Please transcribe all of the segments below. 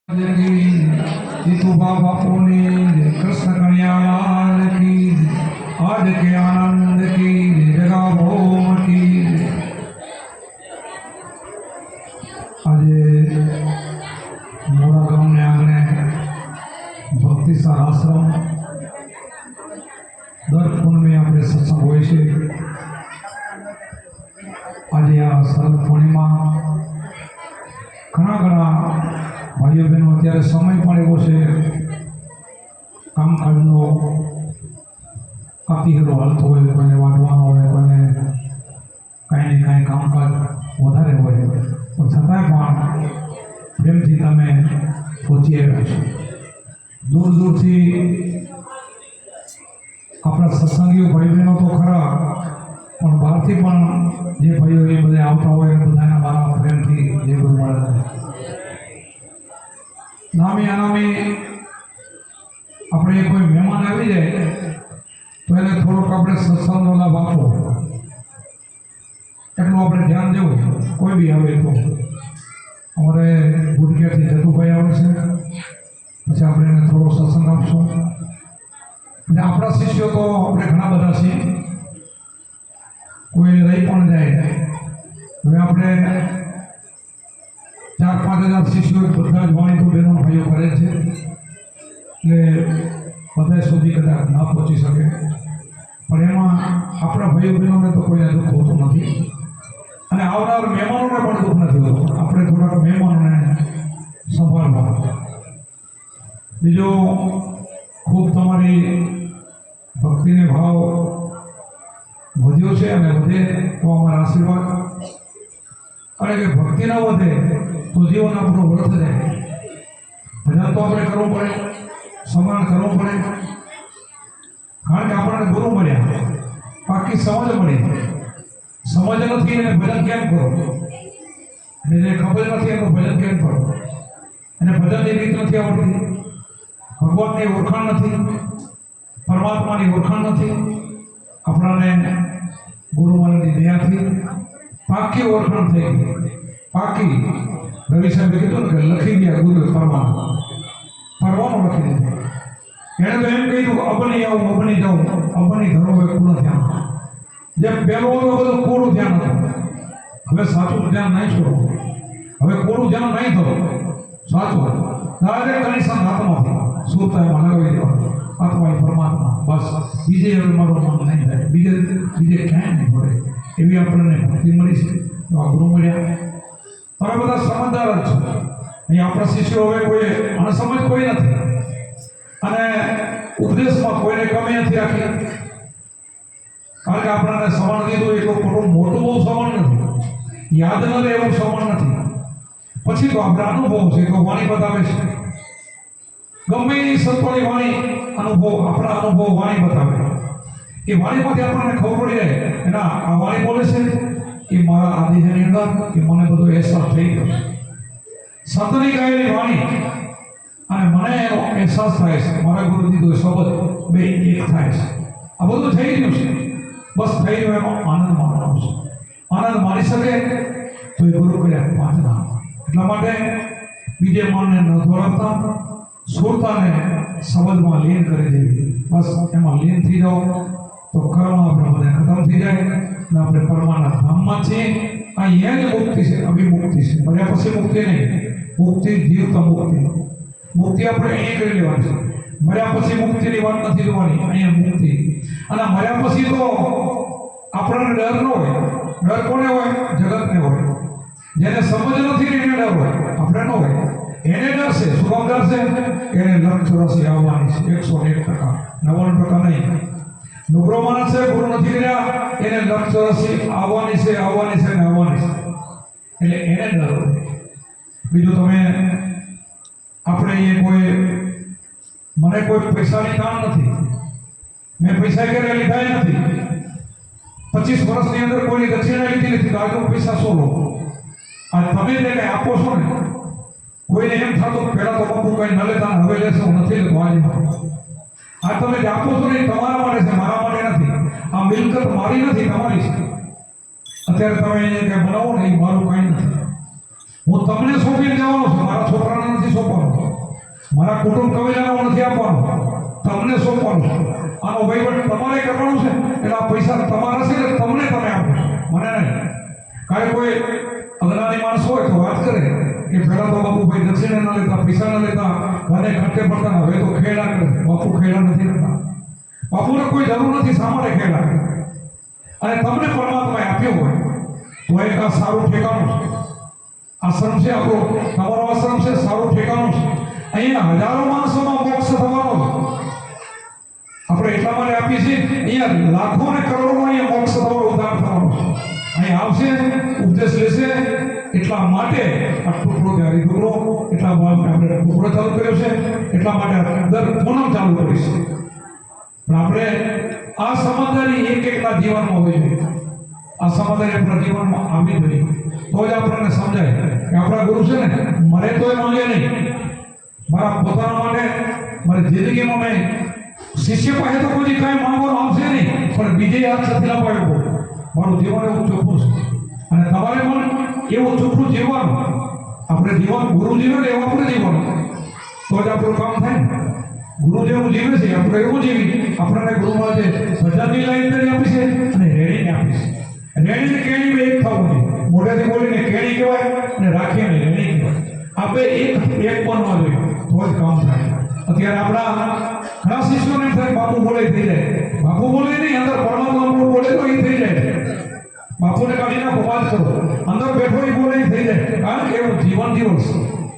जीतूबा बापू ने कृष्ण कन्हैयालाल की आज के आनंद की जगा भोम की। आज मोरा गाँव ने आंगणे भक्ति सार आश्रम दर पूर्णिमे આપણે સત્સંગ હોય છે। આજે આ શરદ પૂર્ણિમા ઘણા ભાઈઓ બહેનો અત્યારે સમય પણ એવો છે, કામકાજનો કાપીહેરો હાલતો હોય, કોઈને વાંચવાનો હોય, કોઈને કાંઈ ને કાંઈ કામકાજ વધારે હોય, પણ છતાંય પણ પ્રેમથી તમે પહોંચી આવ્યા છો। દૂર દૂરથી આપણા સત્સંગીઓ ભાઈ બહેનો તો ખરા, પણ બહારથી પણ જે ભાઈઓ એ બધા આવતા હોય એ બધાના મારા પ્રેમથી જય ગુરુ મહારાજ। નામી અનામી આપણે કોઈ મહેમાન આવી જાય તો એને થોડોક આપણે સત્સંગનો લાભ આપવો, એટલું આપણે ધ્યાન દેવું। કોઈ બી આવે તો અમારે ગુડગેથી જતુભાઈ આવે છે, પછી આપણે એને થોડો સત્સંગ આપશું। અને આપણા શિષ્યો તો આપણે ઘણા બધા છીએ, કોઈ રહી પણ જાય। હવે આપણે 4-5 હજાર શિષ્યો બધા જ વાણી તો બહેનો ભાઈઓ કરે છે, એટલે બધા સુધી કદાચ ના પહોંચી શકે, પણ એમાં આપણા ભાઈઓ બહેનોને તો કોઈને દુઃખ હોતું નથી, અને આવનાર મહેમાનોને પણ દુઃખ નથી હોતું। આપણે થોડાક મહેમાનોને સંભાળવા। બીજો ખૂબ તમારી ભક્તિને ભાવ વધ્યો છે અને વધે તો અમારા આશીર્વાદ, અને કે ભક્તિ ના વધે તો જીવન આપણું વ્યર્થ જાય। ભજન તો આપણે કરવું પડે, સ્મરણ કરવું પડે, કારણ કે આપણને ગુરુ મળ્યા, બાકી સમજ મળી। સમજ નથી એને ભજન કેમ કરો, અને જે ખબર નથી એનું ભજન કેમ કરો, અને ભજનની રીત નથી આવડતી, ભગવાનની ઓળખાણ નથી, પરમાત્માની ઓળખાણ નથી। આપણાને ગુરુ મહારાજની દયાથી પાકી ઓળખાણ થઈ ગઈ, પાકી। રવિ સાહેબે કીધું ને કે લખી ગયા ગુરુ પરવાનું લખી દીધું। એણે તો એમ કહ્યું અબની આવું અબની જાઉં અબની ધરો હોય કુળ ધ્યાન। જે પહેલો હતો બધું કોળું ધ્યાન હતું, હવે સાચું ધ્યાન નહીં છોડો, હવે કોળું ધ્યાન નહીં થતો, સાચું ડાયરેક્ટ કનેક્શન આત્માથી સુરતામાં લગાવી દેવાનું, આત્મા એ પરમાત્મા, બસ બીજે હવે મારો મન નહીં થાય, બીજે ક્યાંય નહીં પડે, એવી આપણને ભક્તિ મળી છે। તો આ ગુરુ મળ્યા, તમે બધા સમજદાર જ છો। અહીં આપણા શિષ્યો હવે કોઈ અણસમજ કોઈ નથી, અને ઉપદેશમાં કોઈને કમી નથી રાખી, કારણ કે આપણને શ્રવણ દીધું એટલું મોટું બહુ શ્રવણ નથી, યાદ ન રહે એવું શ્રવણ નથી, પછી તો આપણે અનુભવ છે તો વાણી બતાવે છે। ગમે એ સત્વની વાણી અનુભવ, આપણા અનુભવ વાણી બતાવે, એ વાણીમાંથી આપણને ખબર પડી જાય એના આ વાણી બોલે છે કે મારા આદિની અંદર કે મને બધો અહેસાસ થઈ ગયો, સંતની ગાયેલી વાણી અને મને એનો અહેસાસ થાય છે, મારા ગુરુ દીધો શબ્દ બે એક થાય છે, આ બધું થઈ ગયું છે, બસ થઈ ગયું, એનો આનંદ માણવાનો છે। આનંદ માણી શકે તો એ ગુરુ કર્યા 5 નામ। એટલા માટે બીજે મનને ન દોડાવતા, સુરતાને શબ્દમાં લીન કરી દેવી, બસ એમાં લીન થઈ જાઓ તો કર્મ આપણા બધા ખતમ થઈ જાય, અને આપણે પરમાના ધામમાં છીએ। અહીંયા જ મુક્તિ છે, અભિમુક્તિ છે, મર્યા પછી મુક્તિ નહીં, મુક્તિ જીવતા મુક્તિ, મુક્તિ આપણે અહીં કરી લેવાની છે, મર્યા પછી મુક્તિની વાત નથી જોવાની, અહીંયા મુક્તિ। અને મર્યા પછી તો આપણને ડર ન હોય, ડર કોને હોય? જગતને હોય, જેને સમજ નથી એને ડર હોય, આપણે ન હોય, એને ડર છે। શું કામ ડર છે? એને 184 આવવાની છે, 101%, 99% નહીં। નુકરો માણસ છે, ગુરુ નથી કર્યા, એને 184 આવવાની છે, આવવાની છે ને આવવાની છે, એટલે એને ડર હોય। બીજું તમે આપણે એ કોઈ, મને કોઈ પૈસાની કામ નથી, મેં પૈસા ક્યારે લીધા નથી, 25 વર્ષની અંદર કોઈની દક્ષિણા લીધી નથી, તો આજુ પૈસા શું લો? આ તમે જે કંઈ આપો છો ને, કોઈને એમ થતું પહેલા તો બાપુ કઈ ન લેતા, હવે લેશે, હું નથી લેતો આજે, આ તમે જે આપો છો ને તમારા માટે છે, મારા માટે નથી, આ મિલકત મારી નથી, તમારી છે। અત્યારે તમે એને કંઈ બનાવો ને એ મારું કાંઈ નથી, હું તમને સોંપીને જવાનો છું, મારા છોકરાને નથી સોંપવાનો। મારા કુટુંબ કવિજાનો નથી આપવાનો, તમને સોંપવાનું છે. આનો વહીવટ તમારે કરવાનું છે. એટલે આ પૈસા તમારા છે એટલે તમને તમે આપો, મને નહીં. કાંઈ કોઈ અજ્ઞાની માણસ હોય તો વાત કરે કે પહેલા તો બાપુભાઈ દક્ષિણા ના લેતા, પૈસા ના લેતા, ઘરે ઘંટે પડતા, હવે તો ખેડા કરે. બાપુ ખેડા નથી કરતા. બાપુને કોઈ જરૂર નથી સામાન્ય ખેડા કરે. અને તમને પરમાત્માએ આપ્યો હોય તો એક આ સારું ઠેકાણું છે. આશ્રમ છે આપણો, તમારો આશ્રમ છે, સારું ઠેકાણું છે. અહીંયા હજારો માણસોનો મોક્ષ થવાનો છે. આપણે એટલા માટે આપીએ છીએ. અહીંયા લાખો ને કરોડોનો અહીંયા મોક્ષ થવાનો, ઉદ્ધાર થવાનો છે. અહીંયા આવશે, ઉપદેશ લેશે. એટલા માટે આ ટુકડો ત્યારે ટુકડો, એટલા માટે આપણે ટુકડો ચાલુ કર્યો છે. એટલા માટે દર પૂનમ ચાલુ કરીશું. પણ આપણે આ સમજદારી એક એકના જીવનમાં હોવી જોઈએ. આ સમજદારી આપણા જીવનમાં આવી જોઈએ તો જ આપણને સમજાય કે આપણા ગુરુ છે ને મરે તોય માંગે નહીં. મારા પોતાના માટે મારી જિંદગીમાં મેં શિષ્ય પાસે તો કોઈ કાંઈ માંગવાનું આવશે નહીં, પણ બીજે હાથ નથી લપાવ્યો. મારું જીવન એવું ચોખ્ખું છે અને તમારે પણ એવું ચોખ્ખું જીવવાનું. આપણે જીવન ગુરુ જીવે ને એવું આપણે જીવવાનું, તો જ આપણું કામ થાય ને. ગુરુ જેવું જીવે છે આપણે એવું જીવી. આપણને ગુરુમાં જે સજાની લાઈન કરી આપી છે અને રેડીને આપી છે. રેડી કેણી બે એક થવું જોઈએ. મોઢેથી બોલીને કેણી કહેવાય અને રાખીને રેડી કહેવાય. આપણે એક બનવા જોઈએ તો જ કામ થાય. અત્યારે આપણા ઘણા શિષ્યોને થાય બાપુ બોલે થઈ જાય. બાપુ બોલે નહીં, અંદર પરમાત્મા બોલે તો એ થઈ જાય. બાપુને કાઢી નાખો, વાત કરો, અંદર બેઠો એ બોલે થઈ જાય. કારણ કે એવું જીવન દિવસ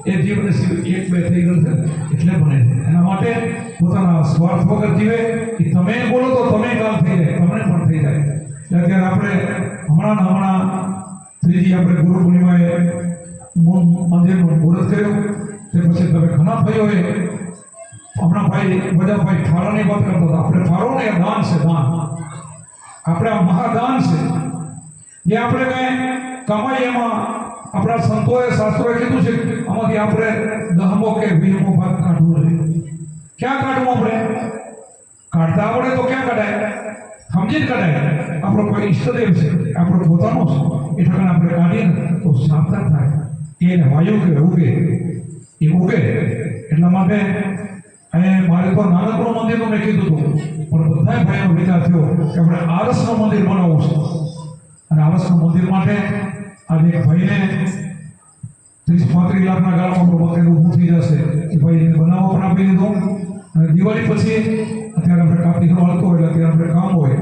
એ જીવને એક બે થઈ ગયું છે એટલે બને છે. એના માટે પોતાના સ્વાર્થ વગર જીવે. કે તમે બોલો તો તમે કામ થઈ જાય, તમને પણ થઈ જાય. અત્યારે આપણે હમણાં ત્રીજી આપણે ગુરુ પૂર્ણિમાએ મંદિરનું મુહૂર્ત કર્યું. તે પછી તમે ઘણા ભાઈઓએ હમણાં બધા ભાઈ ઠારાની વાત કરતા હતા. આપણે ઠારો ને દાન છે, દાન આપણે આ મહાદાન છે. જે આપણે કઈ કમાઈ એમાં આપણા સંતોએ શાસ્ત્રોએ કીધું છે આમાંથી આપણે 10મો કે 20મો ભાગ કાઢવો જોઈએ. ક્યાં કાઢવું? આપણે કાઢતા આવડે તો ક્યાં કઢાય? સમજી જ કઢાય. આપણો કોઈ ઈષ્ટદેવ છે, આપણો પોતાનો છે, એ ઠકાણે આપણે કાઢીએ તો સાર્થક થાય. એને વાયુ કે ઉગે, એ ઉગે. એટલા માટે અહીંયા મારે તો નાનકડું મંદિરનું મેં કીધું હતું, પણ બધા ભાઈનો વિચાર થયો કે આપણે આરસનું મંદિર બનાવવું છે. અને આરસનું મંદિર માટે આજે એક ભાઈને 30-35 લાખના ગાળામાં મંદિર ઊભું થઈ જશે. એ ભાઈને બનાવવા પણ આપી દીધું. અને દિવાળી પછી અત્યારે આપણે કાર્તિકનો હળતો હોય એટલે અત્યારે આપણે કામ હોય.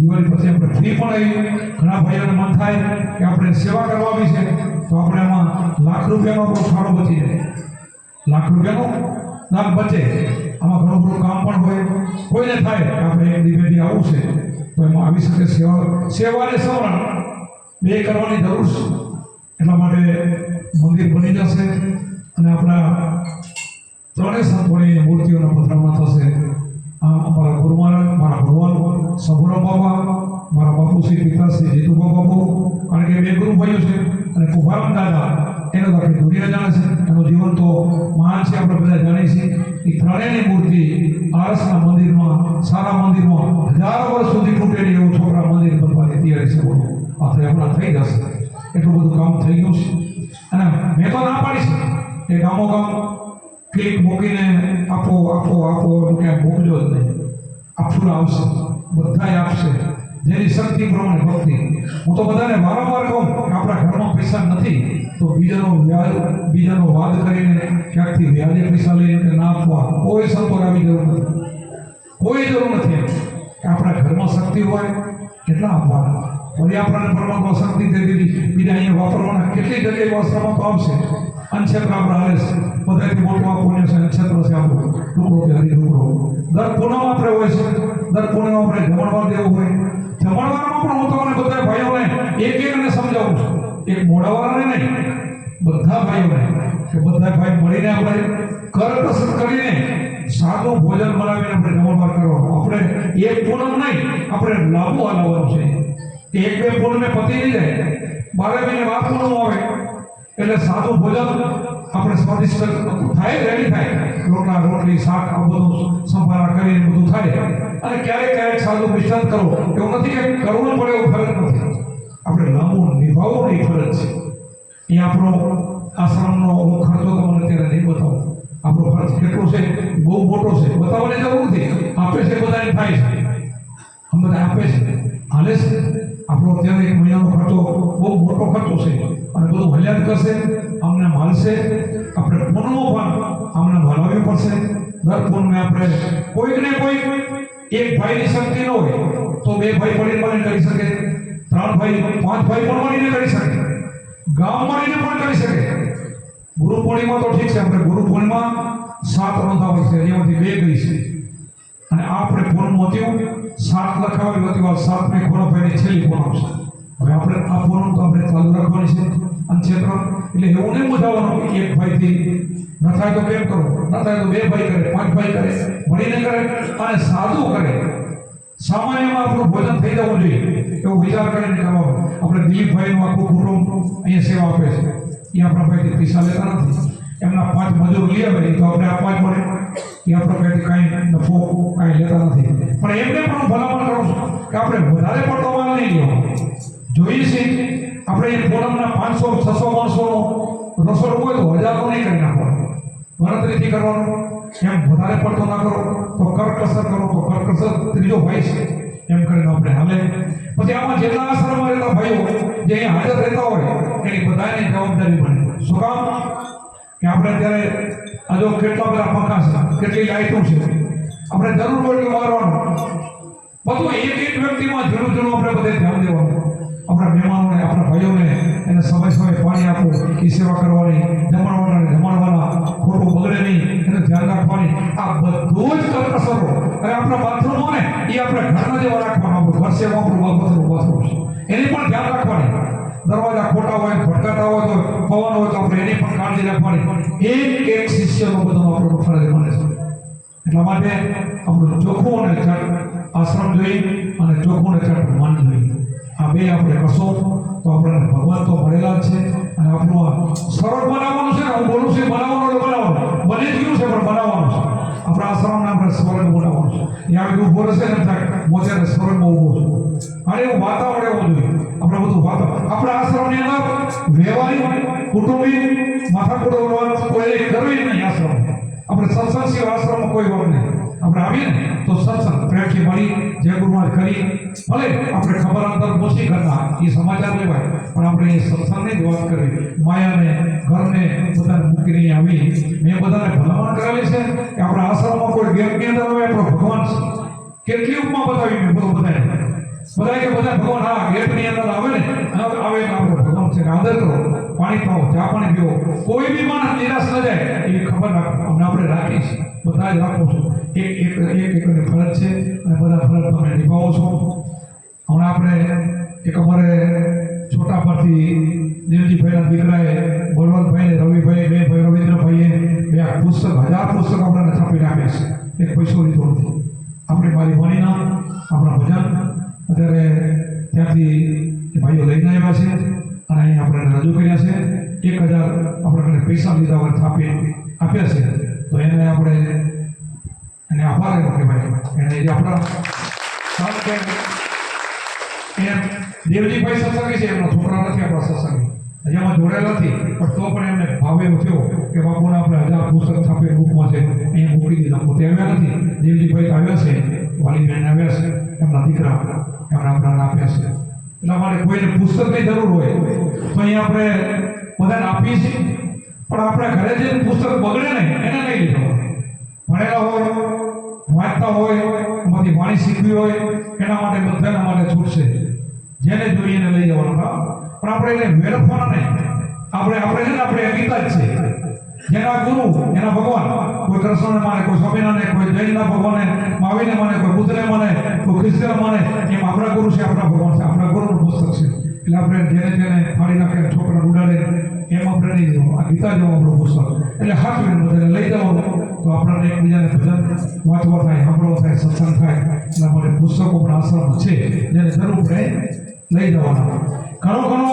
દિવાળી પછી આપણે ફ્રી પણ આવી. ઘણા ભાઈઓને મન થાય કે આપણે સેવા કરવાની છે તો આપણે એમાં લાખ રૂપિયાનો આપણો ફાળો બચી જાય. લાખ રૂપિયાનો દાન બચે. આમાં ઘણું બધું કામ પણ હોય. કોઈને થાય કે આપણે એક દિવેલી આવું છે તો એમાં આવી શકે. સેવા અને સમરણ બે કરવાની જરૂર છે. એટલા માટે મંદિર બની જશે અને આપણા ત્રણેય સંતોની મૂર્તિઓના પધરામણા થશે. અમારા ગુરુ મહારાજ, મારા ભગવાન સભુરામ બાબા, મારા બાપુ શ્રી પિતાશ્રી જીતુભા બાપુ, કારણ કે બે ગુરુ ભાઈઓ છે. અને કુભારામ દાદા, એનો તો આખી દુનિયા જાણે છે. એનું જીવન તો મહાન છે, આપણે બધા જાણીએ છીએ. એ ત્રણેયની મૂર્તિ આરસના મંદિરમાં, સારા મંદિરમાં હજારો વર્ષ સુધી તૂટેલી એવું છોકરા મંદિર બનવાની તૈયારી છે. આપણે હમણાં થઈ જશે. એટલું બધું કામ થઈ ગયું છે. અને મેં તો ના પાડી છે કે ગામો ગામ ક્લિક મૂકીને આપો આપો આપો ક્યાંક મૂકજો જ નહીં. આપવું આવશે, બધાય આપશે જેની શક્તિ પ્રમાણે ભક્તિ. હું તો બધાને વારંવાર કહું કે આપણા ઘરમાં પૈસા નથી તો બીજાનો વાદ કરીને ક્યાંકથી વ્યાજે પૈસા લઈને ના આપવા કોઈ સંતોષ આવી જરૂર નથી. કોઈ જરૂર નથી. આપણા ઘરમાં શક્તિ હોય કેટલા આપવાના. વળી આપણને પરમાત્મા શક્તિ દે દીધી, બીજા અહીંયા વાપરવાના કેટલી જગ્યાએ વસ્ત્રમાં તો આવશે. અનક્ષેત્ર આપણે હાલે છે. બધાથી મોટું આ પુણ્ય છે, અનક્ષેત્ર છે આપણું. ટુકડો કે હરી ટુકડો દર પૂનમ આપણે હોય છે. દર પૂનમ આપણે જમણવાર દેવું હોય. જમણવારમાં પણ હું તમને બધા ભાઈઓને એક એકને સમજાવું છું. એક મોડાવાળાને નહીં, બધા ભાઈઓને કે બધા ભાઈ મળીને આપણે કરકસર કરીને સાદું ભોજન બનાવીને આપણે જમણવાર કરવાનું. આપણે એક પૂનમ નહીં, આપણે લાંબુ હલાવવાનું છે. એક બે પૂનમે પતી નહીં જાય, 12 મહિને વાર પૂનમ આવે એટલે સાદું ભોજન આપણે સ્વાદિષ્ટ થાય, રેડી થાય. રોટલા રોટલી શાક આ બધું સંભાળા કરીને બધું થાય. અને ક્યારેક સાદું મિશ્રણ કરો. એવું નથી કે કરવું પડે એવું ફરજ નથી. આપણે લાંબુ નિભાવવું એ ફરજ છે. એ આપણો આશ્રમનો ખર્ચો તમને અત્યારે નહીં બતાવો. આપણો ખર્ચ કેટલો કેટલો છે બહુ મોટો છે બતાવવાની જરૂર નથી આપે છે બધાને થાય છે આમ બધા આપે છે હાલે છે આપણો અત્યારે 1 મહિનાનો ખર્ચો બહુ મોટો ખર્ચો છે અને બધું હલ્યા જ કરશે અમને હાલશે આપણે ફોનમાં પણ અમને હલાવવી પડશે દર ફોનમાં આપણે કોઈક ને કોઈક એક ભાઈની શક્તિ ન હોય તો 2 ભાઈ મળીને કરી શકે 3 ભાઈ 5 ભાઈ પણ મળીને કરી શકે ગામ મળીને પણ કરી શકે ગુરુ પૂર્ણિમા તો ઠીક છે આપણે ગુરુ પૂર્ણિમા 7 નોંધાવી છે એમાંથી 2 ગઈ છે અને આપણે ફોનમાં થયું 7 લખાવેલું હતું આ 7મી ખૂણો ભાઈની છેલ્લી ખૂણો છે હવે આપણે આ ફોન તો આપણે ચાલુ રાખવાની છે અને ક્ષેત્ર એટલે એવું નહીં મૂંઝાવાનું કે એક ભાઈથી ન થાય તો કેમ કરો ન થાય તો 2 ભાઈ કરે 5 ભાઈ કરે મળીને કરે અને સાદું કરે સામાન્યમાં આપણું ભોજન થઈ જવું જોઈએ એવો વિચાર કરીને કરવાનો આપણે દિલીપભાઈનું આખું કુટુંબ અહીંયા સેવા આપે છે એ આપણા ભાઈથી પૈસા લેતા નથી એમના 5 મજૂર લઈ આવે તો આપણે આપવા જ પડે એ આપણા ભાઈથી કાંઈ નફો કાંઈ લેતા નથી પણ એમને પણ હું ભલામણ કરું છું કે આપણે વધારે પડતો માલ નહીં લેવાનો જોઈએ છે આપણે એ પૂનમના 500 600 માણસોનો રસોડો હોય તો 1000 તો નહીં કરી નાખવાનો ગણતરીથી કરવાનું એમ વધારે પડતો ના કરો તો કરકસર કરો તો કરકસર ત્રીજો ભાઈ છે એમ કરીને આપણે હાલે પછી આમાં જેટલા આશ્રમમાં રહેતા ભાઈઓ જે અહીંયા હાજર રહેતા હોય એની બધાની જવાબદારી બને શું કામ કે આપણે અત્યારે આ જો કેટલા બધા પંખા છે કેટલી લાઈટો છે આપણે જરૂર હોય એટલું મારવાનું બધું એક વ્યક્તિમાં ઝીણું આપણે બધે ધ્યાન દેવાનું આપણા મહેમાનોને આપણા ભાઈઓને એને સમય સમય પાણી આપવું એ સેવા કરવાની જમાડવાના ખોટું બગડે નહીં એને ધ્યાન રાખવાની આ બધું જ કરકસરો અને આપણા બાથરૂમો ને એ આપણે ઘરના જેવા રાખવાના આપણું ઘર સેવા આપણું બાથરૂમ છે એની પણ ધ્યાન રાખવાની દરવાજા ખોટા હોય ભટકાતા હોય તો પવન હોય તો આપણે એની પણ કાળજી રાખવાની એક શિષ્યનો બધો આપણો ફરજ બને છે એટલા માટે આપણું ચોખ્ખું અને ચટ આશ્રમ જોઈ અને ચોખ્ખું અને ચટ મન જોઈ આ બે આપણે કરશો તો આપણને ભગવાન તો મળેલા જ છે અને આપણું આ સરળ બનાવવાનું છે ને હું બોલું છું બનાવવાનું એટલે બનાવવાનું બની જ ગયું છે પણ બનાવવાનું છે આપણા આશ્રમને આપણે સરળ બનાવવાનું છે ત્યાં બધું ઉભો રહેશે ને થાય મોજાને સરળમાં ઊભો છું અને એવું વાતાવરણ એવું જોઈએ આપણે બધું વાતાવરણ આપણા આશ્રમની અંદર વ્યવહારિક કુટુંબી માથાકૂટ કોઈ કરવી નહીં આશ્રમ આપણે સત્સંગ સિવાય આશ્રમમાં કોઈ વર્ગ નહીં આપણે આવીએ ને તો સત્સંગ પ્રેમથી મળી જય ગુરુમાં કરી ભલે આપણે ખબર અંતર ઓછી કરતા એ સમાચાર લેવાય પણ આપણે એ સત્સંગની જ વાત કરવી માયાને ઘરને બધાને મૂકીને આવી મેં બધાને ભલામણ કરેલી છે કે આપણા આશ્રમમાં કોઈ ગેમની અંદર આવે આપણો ભગવાન છે કેટલી ઉપમા બતાવી મેં બધું બધાને બધા કે બધા ભગવાન હા ગેટની અંદર આવે ને આવે એટલે આપણે ભગવાન છે આદર કરો પાણી પાઓ ચા પાણી પીવો કોઈ બી માણસ નિરાશ ન જાય એવી ખબર આપણે રાખી છે બધા જ રાખો છો એક ફરજ છે અને બધા ફરજ તમે નિભાવો છો હમણાં આપણે એક અમારે છોટા પરથી દેવજીભાઈના દીકરાએ બળવંતભાઈને રવિભાઈ બે ભાઈ રવિન્દ્રભાઈએ બે પુસ્તક 1000 પુસ્તક આપણને છાપીને આપે છે એક પૈસો લીધો નથી આપણે મારી ભણીના આપણા ભજન અત્યારે ત્યાંથી ભાઈઓ લઈને આવ્યા છે અને અહીં આપણે રજૂ કર્યા છે 1000 આપણે પૈસા લીધા હોય છાપી આપ્યા છે તો એને આપણે એને આભાર કહેવાય એને જે આપણા કારણ કે એમ દેવજીભાઈ સત્સંગી છે એમના છોકરા નથી આપણા સત્સંગી હજી એમાં જોડાયેલા નથી પણ તો પણ એમને ભાવ એવો થયો કે બાપુને આપણે 1000 પુસ્તક છાપી બુકમાં છે અહીંયા મૂકી દીધા પોતે આવ્યા નથી દેવજીભાઈ આવ્યા છે વાલીબેન આવ્યા છે એમના દીકરા એમના આપણા આપ્યા છે એટલા માટે કોઈને પુસ્તકની જરૂર હોય તો અહીંયા આપણે બધાને આપીએ છીએ પણ આપણે ઘરે જે પુસ્તક બગડે ને એને નહીં લીધો ભણેલા હોય વાંચતા હોય એમાંથી વાણી શીખવી હોય એના માટે બધાના માટે છૂટશે જેને જોઈએ એને લઈ જવાનું પણ આપણે એને વેડફવાના નહીં આપણે છે ને આપણે ગીતા જ છે જેના ગુરુ એના ભગવાન કોઈ કૃષ્ણને માને કોઈ સ્વામિનારાયણ કોઈ જૈનના ભગવાને મહાવીરને માને કોઈ બુદ્ધને માને કોઈ ખ્રિસ્તને માને એમ આપણા ગુરુ છે આપણા ભગવાન છે આપણા ગુરુનું પુસ્તક છે એટલે આપણે જેને ફાડી નાખે છોકરા ઉડાડે એમ આપણે નહીં જવું આ ગીતા જેવું આપણું પુસ્તક એટલે હાથવીને બધાને લઈ જવાનું તો આપણને એકબીજાને ભજન વાંચવા થાય સાંભળવા થાય સત્સંગ થાય એટલા માટે પુસ્તકો પણ આશ્રમ છે જેને જરૂર પડે લઈ જવાના ઘણો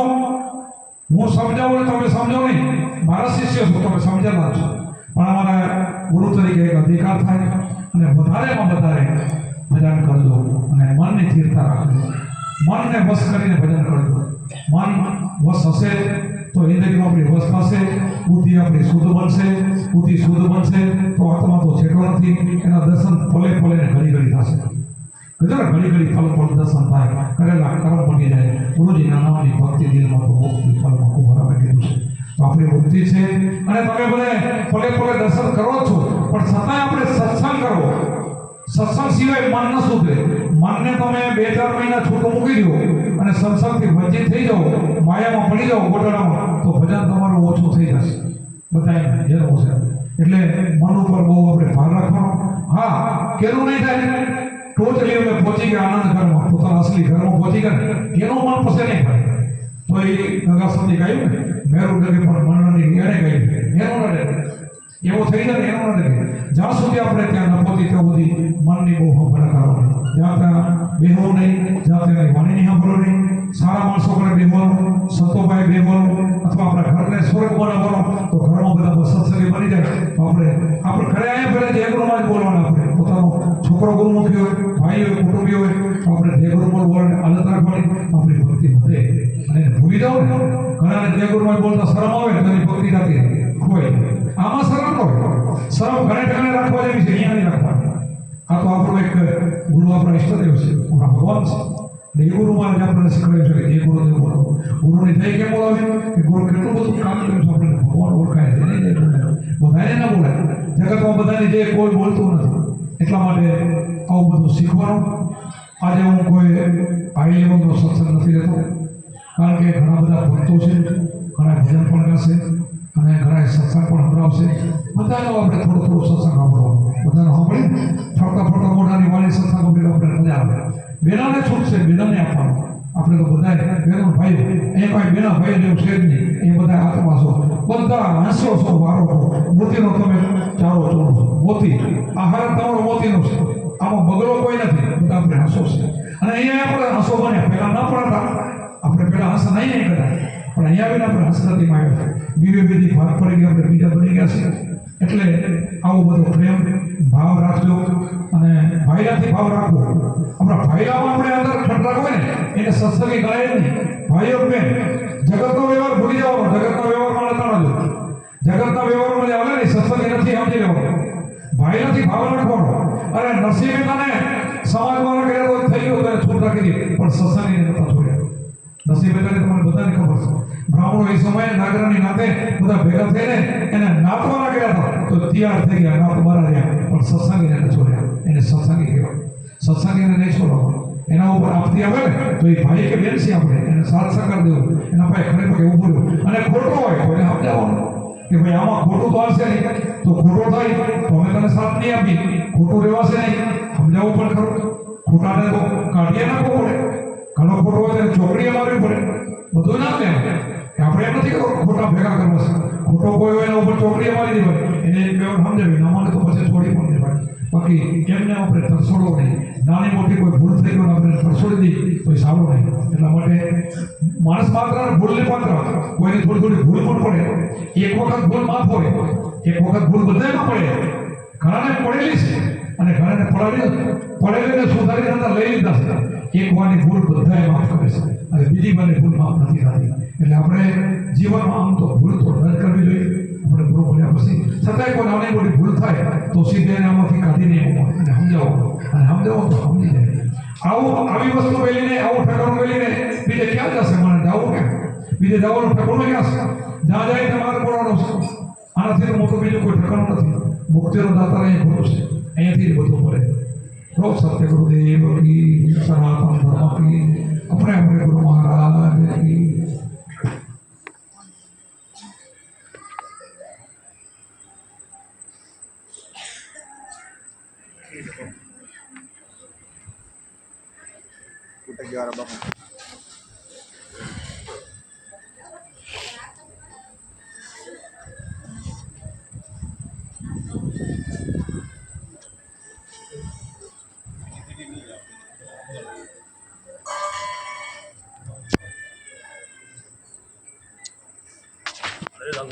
હું સમજાવું ને તમે સમજો નહીં મારા શિષ્ય છો તમે સમજેલા છો પણ અમારા ગુરુ તરીકે એક અધિકાર થાય અને વધારેમાં વધારે ભજન કરજો અને મનની સ્થિરતા રાખજો મનને વશ કરીને ભજન કરજો મન વશ હશે તો ઇન્દ્રિયો આપણી વશ થશે બુદ્ધિ આપણી શુદ્ધ બનશે તો આત્મા નથી એના દર્શન પલે પલે ને ઘડી ઘડી થશે. કીધું ને ઘડી ઘડી ફલ ફળ દર્શન થાય, કરેલા કર્મ બની જાય. ગુરુજીના નામની ભક્તિ દિલમાં તો મુક્તિ ફળમાં ખૂબ બરાબર કીધું છે. તો આપણી મુક્તિ છે અને તમે બધા પલે પલે દર્શન કરો છો, પણ છતાંય આપણે સત્સંગ કરો. સત્સંગ સિવાય મન ન સુધરે. મનને તમે 2-4 મહિના છૂટો મૂકી દો અને સત્સંગથી વંચિત થઈ જાઓ, માયામાં પડી જાઓ, ગોટાળામાં, તો ભજન તમારું ઓછું થઈ જશે. બધાને જરૂર છે. એટલે મન ઉપર બહુ આપણે ભાર રાખવાનો. હા, કેવું નહીં થાય ટોટલી અમે પહોંચી ગયા આનંદ ઘરમાં, પોતાના અસલી ઘરમાં પહોંચી ગયા, એનું મન પછી નહીં થાય. તો એ ગંગાસતી ગાયું ને, મેરું ડગે પણ મનની એને ગાયું, એનું ન ડગે. એવો થઈ જાય એનું ન ડગે. જ્યાં સુધી આપણે ત્યાં ન પહોંચી ત્યાં સુધી મનની બહુ હંભળા કરવાની. જ્યાં ત્યાં બેહવું નહીં, જ્યાં ત્યાં વાણીની સાંભળો નહીં. સારા માણસો પર બેહવાનું, સંતોભાઈ બેહવાનું, અથવા આપણા ઘરને સ્વર્ગ બનાવવાનો. તો ઘરમાં બધા સત્સંગી બની જાય. તો આપણે ઘરે અહીંયા પહેલાં જે ગુરુમાં જ બોલવાના. આપણે પોતાનો છોકરો ગુરુમુખી હોય, ભાઈ હોય, કુટુંબી હોય, તો આપણે જે ગુરુમાં બોલને આદત રાખવાની. આપણી ભક્તિ વધે. અને એને ભૂલી જાઓ ને, ઘણાને જે ગુરુમાં બોલતા શરમ આવે તો એની ભક્તિ થતી ખોવાય. આમાં શરમ ન હોય. શરમ ઘણે ઠેકાણે રાખવા જેવી છે, અહીંયા નહીં રાખવાની. આ તો આપણો એક ગુરુ આપણા ઈષ્ટદેવ છે, આપણા ભગવાન છે. એ ગુરુ મહારાજ આપણને શીખવાડ્યું છે કે જે ગુરુદેવ બોલો. ગુરુની થઈ કેમ બોલાવ્યું કે ગુરુ કેટલું બધું કામ કર્યું છે, આપણને ભગવાન ઓળખાય છે. નહીં બધાને ના બોલાય. જગતમાં બધાને જે કોઈ બોલતું નથી. એટલા માટે આવું બધું શીખવાનું. આજે હું કોઈ હાઈ લેવલનો સત્સંગ નથી રહેતો, કારણ કે ઘણા બધા ભક્તો છે, ઘણા ભજન પણ ગાશે અને ઘણા સત્સંગ પણ સંભળાવશે. બધાનો આપણે થોડો સત્સંગ સાંભળવાનો. બધાનો સાંભળી ફરતા ફરતા મોઢાની વાળી સત્સંગ સાંભળી આપણે મજા આવે. બેનાને છૂટ છે, બેનાને આપવાનું. આપણે તો બધા બેનો ભાઈ, એ ભાઈ બેના ભાઈ જેવું છે જ નહીં. એ બધા આત્મા છો, બધા હંસો છો, વારો છો. મોતીનો તમે ચારો ચોરો છો. મોતી આહાર તમારો મોતીનો છે. આમાં બગડો કોઈ નથી. બધા આપણે હંસો છે. અને અહીંયા આપણે હંસો બન્યા. પહેલાં ના પડતા આપણે પહેલાં હંસ નહીં કરતા, પણ અહીંયા આવીને આપણે હંસનાથીમાં આવ્યા છે. બીજી ભાગ પડી ગયા, આપણે બીજા બની ગયા છે. એટલે આવો બધો પ્રેમ ભાવ રાખજો અને ભાઈલાથી ભાવ રાખવો. આપણા ભાઈલામાં આપણે અંદર ઠંડક હોય ને, એને સત્સંગી ગણાય જ નહીં. ભાઈઓ બેન, જગતનો વ્યવહાર ભૂલી જવાનો. જગતના વ્યવહારમાં લેતા ન જવું. જગતના વ્યવહારમાં જે આવે ને સત્સંગી નથી, સમજી લેવાનું. ભાઈલાથી ભાવ રાખવાનો. અરે નસીબે તને સમાજમાં કર્યા તો થઈ ગયો, તને છૂટ રાખી દે, પણ સત્સંગીને નતા છોડ્યા. નસીબે તને તમને બધાને ખબર છે. બ્રાહ્મણો એ સમયે નાગરાની નાતે બધા ભેગા થઈને એને નાતવાના કર્યા હતા, તો તૈયાર થઈ ગયા, નાત મારા રહ્યા, પણ સત્સંગીને ન છોડ્યા. એને સત્સંગી કહેવાય. સત્સંગીને નહીં છોડવાનું. એના ઉપર આપતી આવે ને તો એ ભાઈ કે બેન છે, આપણે એને સાથ સહકાર દેવું. એના પાસે ખરે પગે ઊભું રહેવું. અને ખોટો હોય તો એને સમજાવવાનું કે ભાઈ આમાં ખોટું તો આવશે નહીં, તો ખોટો થાય તો અમે તને સાથ નહીં આપી. ખોટું રહેવાશે નહીં, સમજાવવું પણ ખરું. ખોટાને તો કાઢીએ નાખવો પડે. ઘણો ખોટો હોય તો ચોકડીએ મારવી પડે. બધું ના લે. આપણે એમ નથી કરવું ખોટા ભેગા કરવા છે. ખોટો કોઈ હોય એના ઉપર ચોકડીએ મારી દેવાય. એને એક બે સમજાવી ના મને તો પછી છોડી પણ દેવાય. બાકી એમને આપણે તરસોડવો નહીં. નાની મોટી કોઈ ભૂલ થઈ ગઈ આપણે તરસોડી દઈએ તો એ સારું નહીં. એટલા માટે માણસ માત્ર ભૂલને પાત્ર. કોઈની થોડી ભૂલ પણ પડે. એક વખત ભૂલ માફ હોય, એક વખત ભૂલ બધામાં પડે. ઘણાને પડેલી છે અને ઘણાને પડેલીને સુધારી અંદર લઈ લીધા છે. એક વાની ભૂલ બધાએ માફ કરે છે અને બીજી વાની ભૂલ માફ નથી થતી. એટલે આપણે જીવનમાં આમ તો ભૂલ તો ન કરવી જોઈએ. આપણે ગુરુ બોલ્યા પછી છતાંય કોઈ નાની મોટી ભૂલ થાય તો સીધે એને આમાંથી કાઢીને અને સમજાવો તો સમજી જાય. આવી વસ્તુ મેલીને, આવું ઠકાણું મેલીને બીજે ક્યાં જશે? મને જવું કેમ? બીજે જવાનું ઠકાણું ક્યાં છે? જ્યાં જાય તમારે બોલવાનું છે. આનાથી તો મોટું બીજું કોઈ ઠકાણું નથી. મુક્તિનો દાતા અહીંયા ગુરુ છે. અહીંયાથી જ બધું મળે. તો સત્ય ગુરુદેવ કી, સનાતન ધર્મ કી, આપણે ગુરુ મહારાજ કી. Negara bangun. Ada